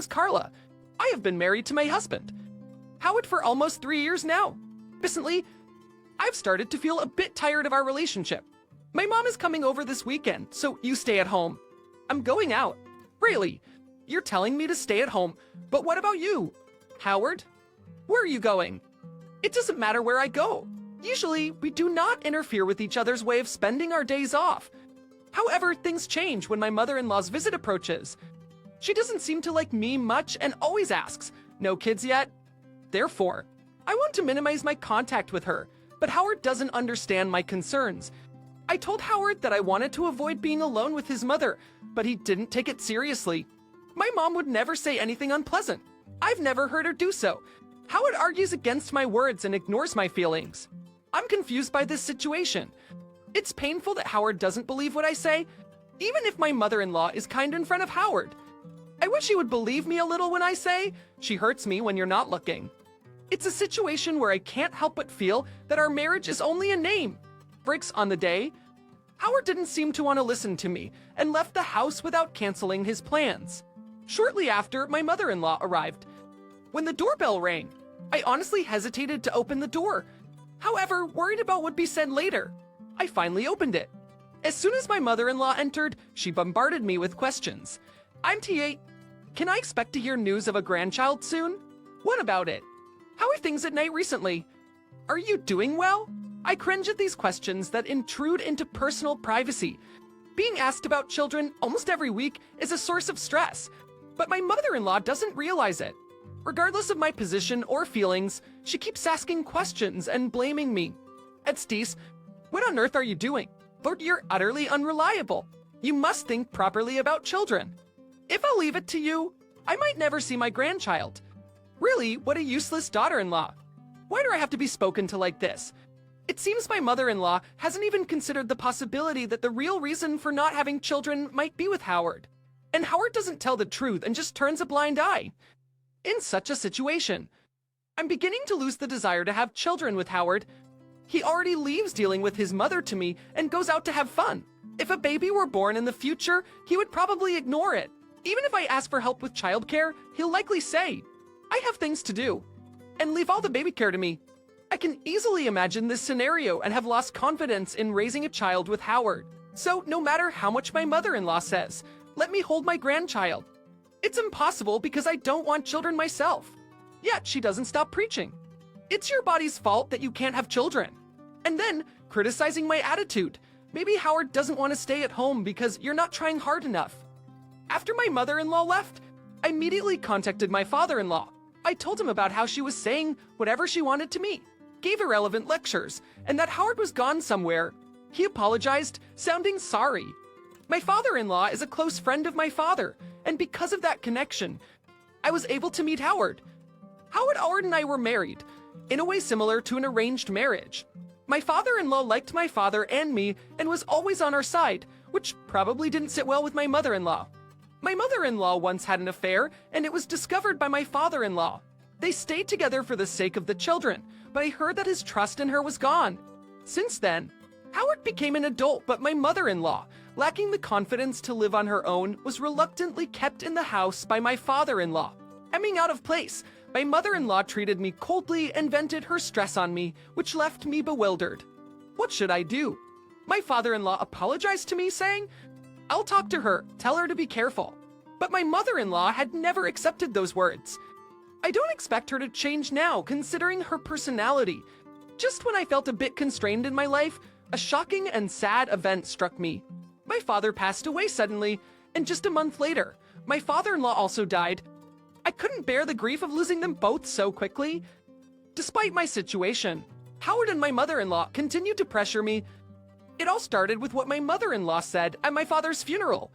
name's Carla. I have been married to my husband, Howard, for almost 3 years now. Recently, I've started to feel a bit tired of our relationship. My mom is coming over this weekend, so you stay at home. I'm going out. Really? You're telling me to stay at home, but what about you? Howard? Where are you going? It doesn't matter where I go. Usually, we do not interfere with each other's way of spending our days off. However, things change when my mother-in-law's visit approaches. She doesn't seem to like me much and always asks, "No kids yet?" Therefore, I want to minimize my contact with her, but Howard doesn't understand my concerns. I told Howard that I wanted to avoid being alone with his mother, but he didn't take it seriously. My mom would never say anything unpleasant. I've never heard her do so. Howard argues against my words and ignores my feelings. I'm confused by this situation. It's painful that Howard doesn't believe what I say, even if my mother-in-law is kind in front of Howard. I wish he would believe me a little when I say, "She hurts me when you're not looking." It's a situation where I can't help but feel that our marriage is only a name. Breaks on the day, Howard didn't seem to want to listen to me and left the house without canceling his plans. Shortly after, my mother-in-law arrived. When the doorbell rang, I honestly hesitated to open the door. However, worried about what would be said later, I finally opened it. As soon as my mother-in-law entered, she bombarded me with questions. "I'm T8. Can I expect to hear news of a grandchild soon? What about it? How are things at night recently? Are you doing well?" I cringe at these questions that intrude into personal privacy. Being asked about children almost every week is a source of stress, but my mother-in-law doesn't realize it. Regardless of my position or feelings, she keeps asking questions and blaming me. "Stis, what on earth are you doing? Lord, you're utterly unreliable. You must think properly about children. If I'll leave it to you, I might never see my grandchild. Really, what a useless daughter-in-law. Why do I have to be spoken to like this?" It seems my mother-in-law hasn't even considered the possibility that the real reason for not having children might be with Howard. And Howard doesn't tell the truth and just turns a blind eye. In such a situation, I'm beginning to lose the desire to have children with Howard. He already leaves dealing with his mother to me and goes out to have fun. If a baby were born in the future, he would probably ignore it. Even if I ask for help with childcare, he'll likely say, "I have things to do," and leave all the baby care to me. I can easily imagine this scenario and have lost confidence in raising a child with Howard. So no matter how much my mother-in-law says, "Let me hold my grandchild," it's impossible because I don't want children myself. Yet she doesn't stop preaching. "It's your body's fault that you can't have children." And then criticizing my attitude. Maybe Howard doesn't want to stay at home because you're not trying hard enough. After my mother-in-law left, I immediately contacted my father-in-law. I told him about how she was saying whatever she wanted to me, gave irrelevant lectures, and that Howard was gone somewhere. He apologized, sounding sorry. My father-in-law is a close friend of my father, and because of that connection, I was able to meet Howard. Howard and I were married, in a way similar to an arranged marriage. My father-in-law liked my father and me and was always on our side, which probably didn't sit well with my mother-in-law. My mother-in-law once had an affair, and it was discovered by my father-in-law. They stayed together for the sake of the children, but I heard that his trust in her was gone. Since then, Howard became an adult, but my mother-in-law, lacking the confidence to live on her own, was reluctantly kept in the house by my father-in-law. Coming out of place, my mother-in-law treated me coldly and vented her stress on me, which left me bewildered. What should I do? My father-in-law apologized to me, saying, "I'll talk to her, tell her to be careful." But my mother-in-law had never accepted those words. I don't expect her to change now, considering her personality. Just when I felt a bit constrained in my life, a shocking and sad event struck me. My father passed away suddenly, and just a month later, my father-in-law also died. I couldn't bear the grief of losing them both so quickly. Despite my situation, Howard and my mother-in-law continued to pressure me. It all started with what my mother-in-law said at my father's funeral.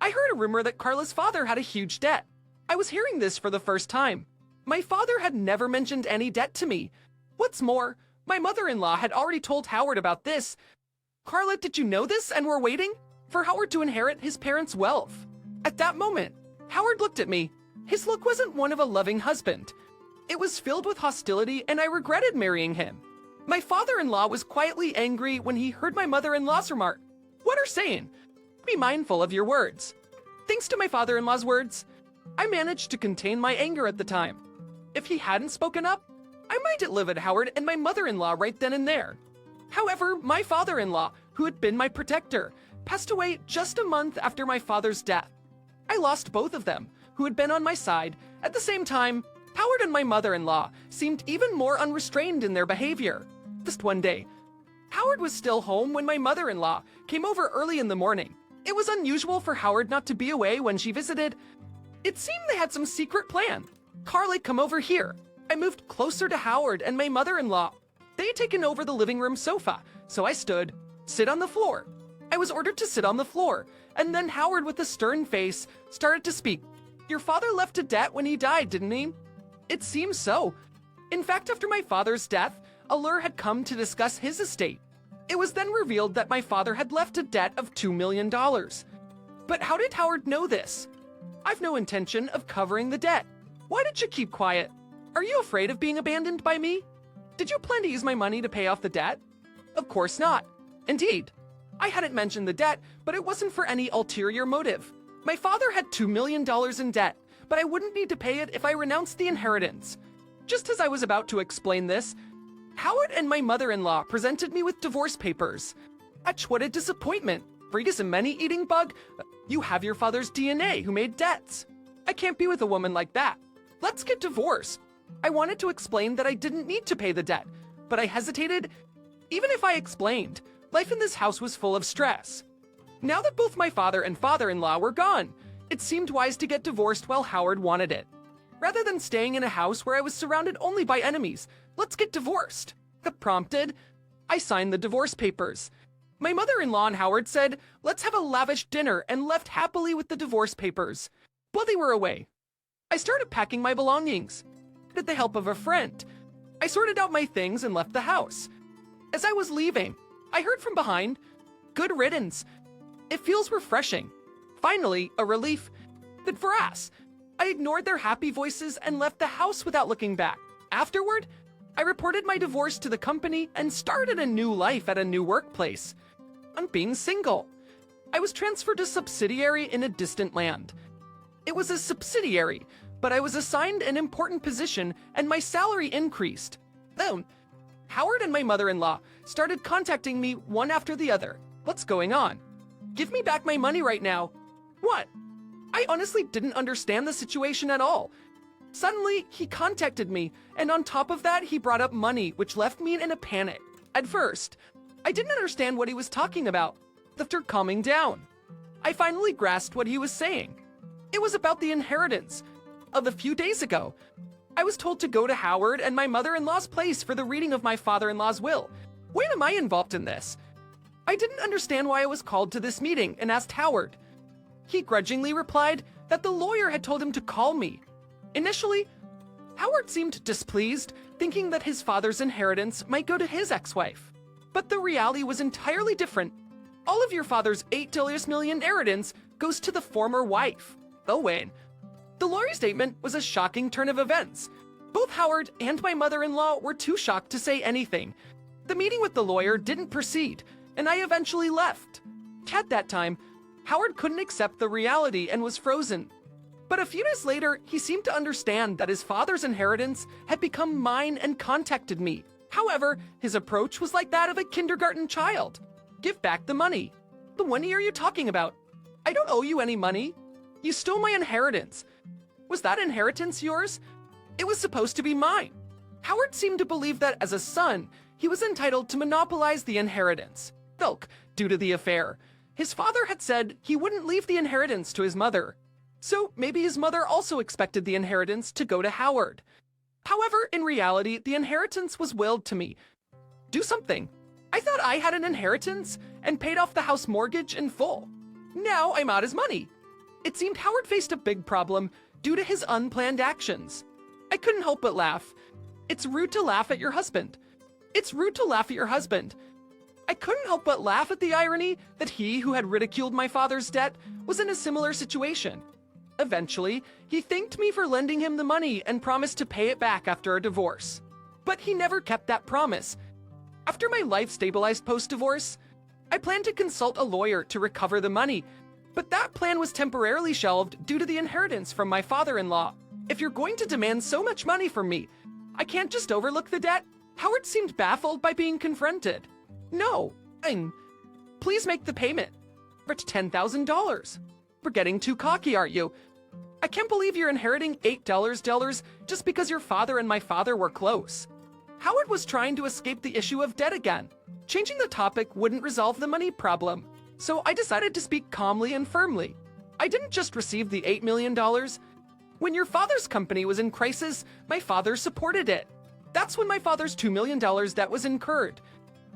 I heard a rumor that Carla's father had a huge debt. I was hearing this for the first time. My father had never mentioned any debt to me. What's more, my mother-in-law had already told Howard about this. "Carla, did you know this and were waiting for Howard to inherit his parents' wealth?" At that moment, Howard looked at me. His look wasn't one of a loving husband. It was filled with hostility, and I regretted marrying him. My father-in-law was quietly angry when he heard my mother-in-law's remark. "What are saying? Be mindful of your words." Thanks to my father-in-law's words, I managed to contain my anger at the time. If he hadn't spoken up, I might have livid Howard and my mother-in-law right then and there. However, my father-in-law, who had been my protector, passed away just a month after my father's death. I lost both of them, who had been on my side. At the same time, Howard and my mother-in-law seemed even more unrestrained in their behavior. Just one day, Howard was still home when my mother-in-law came over early in the morning. It was unusual for Howard not to be away when she visited. It seemed they had some secret plan. Carly, come over here. I moved closer to Howard and my mother-in-law. They had taken over the living room sofa, so I stood, sit on the floor. I was ordered to sit on the floor, and then Howard, with a stern face, started to speak. Your father left a debt when he died, didn't he? It seems so. In fact, after my father's death, a lawyer had come to discuss his estate. It was then revealed that my father had left a debt of $2 million. But how did Howard know this? I've no intention of covering the debt. Why did you keep quiet? Are you afraid of being abandoned by me? Did you plan to use my money to pay off the debt? Of course not. Indeed, I hadn't mentioned the debt, but it wasn't for any ulterior motive. My father had $2 million in debt, but I wouldn't need to pay it if I renounced the inheritance. Just as I was about to explain this, Howard and my mother-in-law presented me with divorce papers. Ach, what a disappointment. Fregus, a money-eating bug? You have your father's DNA who made debts. I can't be with a woman like that. Let's get divorced. I wanted to explain that I didn't need to pay the debt, but I hesitated. Even if I explained, life in this house was full of stress. Now that both my father and father-in-law were gone, it seemed wise to get divorced while Howard wanted it. Rather than staying in a house where I was surrounded only by enemies, let's get divorced. Prompted, I signed the divorce papers. My mother-in-law and Howard said, let's have a lavish dinner, and left happily with the divorce papers. While they were away, I started packing my belongings. With the help of a friend, I sorted out my things and left the house. As I was leaving, I heard from behind, good riddance. It feels refreshing. Finally, a relief. But for us, I ignored their happy voices and left the house without looking back. Afterward, I reported my divorce to the company and started a new life at a new workplace. I'm being single. I was transferred to subsidiary in a distant land. It was a subsidiary, but I was assigned an important position and my salary increased. Then, Howard and my mother-in-law started contacting me one after the other. What's going on? Give me back my money right now. What? I honestly didn't understand the situation at all. Suddenly, he contacted me, and on top of that, he brought up money, which left me in a panic. At first, I didn't understand what he was talking about. After calming down, I finally grasped what he was saying. It was about the inheritance. Of a few days ago, I was told to go to Howard and my mother-in-law's place for the reading of my father-in-law's will. When am I involved in this? I didn't understand why I was called to this meeting and asked Howard. He grudgingly replied that the lawyer had told him to call me. Initially, Howard seemed displeased, thinking that his father's inheritance might go to his ex-wife. But the reality was entirely different. All of your father's $8 million inheritance goes to the former wife. Oh wait. The lawyer's statement was a shocking turn of events. Both Howard and my mother-in-law were too shocked to say anything. The meeting with the lawyer didn't proceed, and I eventually left. At that time, Howard couldn't accept the reality and was frozen. But a few days later, he seemed to understand that his father's inheritance had become mine and contacted me. However, his approach was like that of a kindergarten child. Give back the money. The money are you talking about? I don't owe you any money. You stole my inheritance. Was that inheritance yours? It was supposed to be mine. Howard seemed to believe that as a son, he was entitled to monopolize the inheritance. Look, due to the affair, his father had said he wouldn't leave the inheritance to his mother. So maybe his mother also expected the inheritance to go to Howard. However, in reality, the inheritance was willed to me. Do something. I thought I had an inheritance and paid off the house mortgage in full. Now I'm out his money. It seemed Howard faced a big problem due to his unplanned actions. I couldn't help but laugh. It's rude to laugh at your husband. It's rude to laugh at your husband. I couldn't help but laugh at the irony that he who had ridiculed my father's debt was in a similar situation. Eventually, he thanked me for lending him the money and promised to pay it back after a divorce. But he never kept that promise. After my life stabilized post-divorce, I planned to consult a lawyer to recover the money. But that plan was temporarily shelved due to the inheritance from my father-in-law. If you're going to demand so much money from me, I can't just overlook the debt. Howard seemed baffled by being confronted. No, please make the payment. For $10,000. We're getting too cocky, aren't you? I can't believe you're inheriting $8 just because your father and my father were close. Howard was trying to escape the issue of debt again. Changing the topic wouldn't resolve the money problem, so I decided to speak calmly and firmly. I didn't just receive the $8 million. When your father's company was in crisis, my father supported it. That's when my father's $2 million debt was incurred.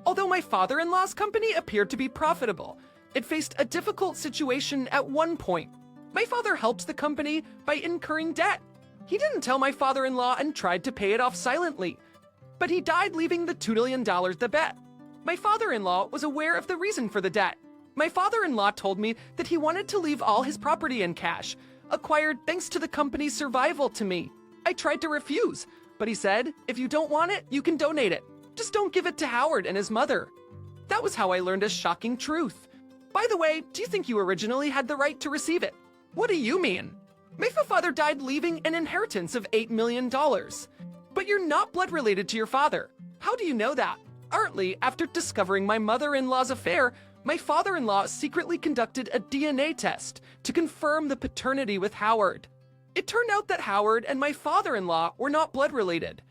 Although my father-in-law's company appeared to be profitable, it faced a difficult situation at one point. My father helped the company by incurring debt. He didn't tell my father-in-law and tried to pay it off silently, but he died leaving the $2 million the bet. My father-in-law was aware of the reason for the debt. My father-in-law told me that he wanted to leave all his property in cash, acquired thanks to the company's survival to me. I tried to refuse, but he said, if you don't want it, you can donate it. Just don't give it to Howard and his mother. That was how I learned a shocking truth. By the way, do you think you originally had the right to receive it? What do you mean? My father died leaving an inheritance of $8 million. But you're not blood related to your father. How do you know that? Partly, after discovering my mother-in-law's affair, my father-in-law secretly conducted a DNA test to confirm the paternity with Howard. It turned out that Howard and my father-in-law were not blood related.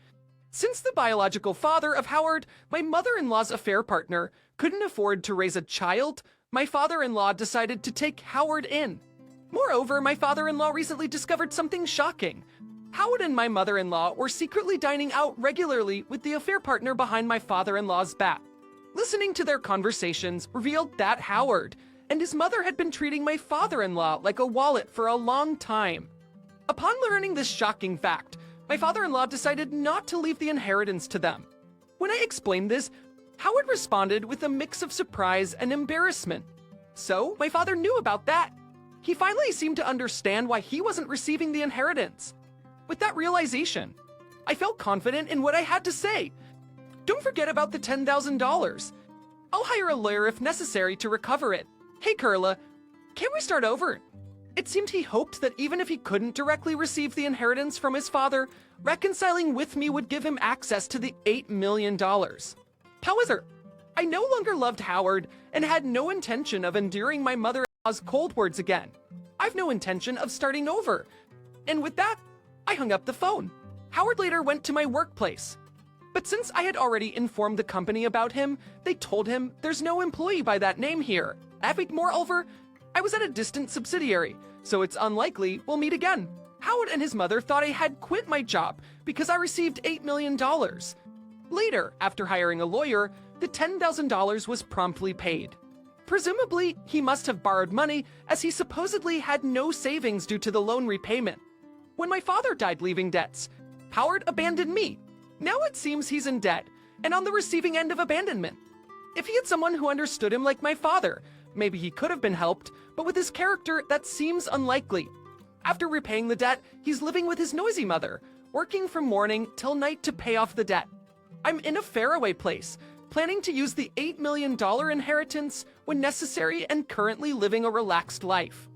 Since the biological father of Howard, my mother-in-law's affair partner, couldn't afford to raise a child, my father-in-law decided to take Howard in. Moreover, my father-in-law recently discovered something shocking. Howard and my mother-in-law were secretly dining out regularly with the affair partner behind my father-in-law's back. Listening to their conversations revealed that Howard and his mother had been treating my father-in-law like a wallet for a long time. Upon learning this shocking fact, my father-in-law decided not to leave the inheritance to them. When I explained this, Howard responded with a mix of surprise and embarrassment. So, my father knew about that. He finally seemed to understand why he wasn't receiving the inheritance. With that realization, I felt confident in what I had to say. Don't forget about the $10,000. I'll hire a lawyer if necessary to recover it. Hey, Kurla, can we start over? It seemed he hoped that even if he couldn't directly receive the inheritance from his father, reconciling with me would give him access to the $8 million. However, I no longer loved Howard and had no intention of enduring my mother-in-law's cold words again. I've no intention of starting over. And with that, I hung up the phone. Howard later went to my workplace. But since I had already informed the company about him, they told him there's no employee by that name here. Moreover, I was at a distant subsidiary, so it's unlikely we'll meet again. Howard and his mother thought I had quit my job because I received $8 million. Later, after hiring a lawyer, the $10,000 was promptly paid. Presumably, he must have borrowed money as he supposedly had no savings due to the loan repayment. When my father died leaving debts, Howard abandoned me. Now it seems he's in debt and on the receiving end of abandonment. If he had someone who understood him like my father, maybe he could have been helped, but with his character, that seems unlikely. After repaying the debt, he's living with his noisy mother, working from morning till night to pay off the debt. I'm in a faraway place, planning to use the $8 million inheritance when necessary and currently living a relaxed life.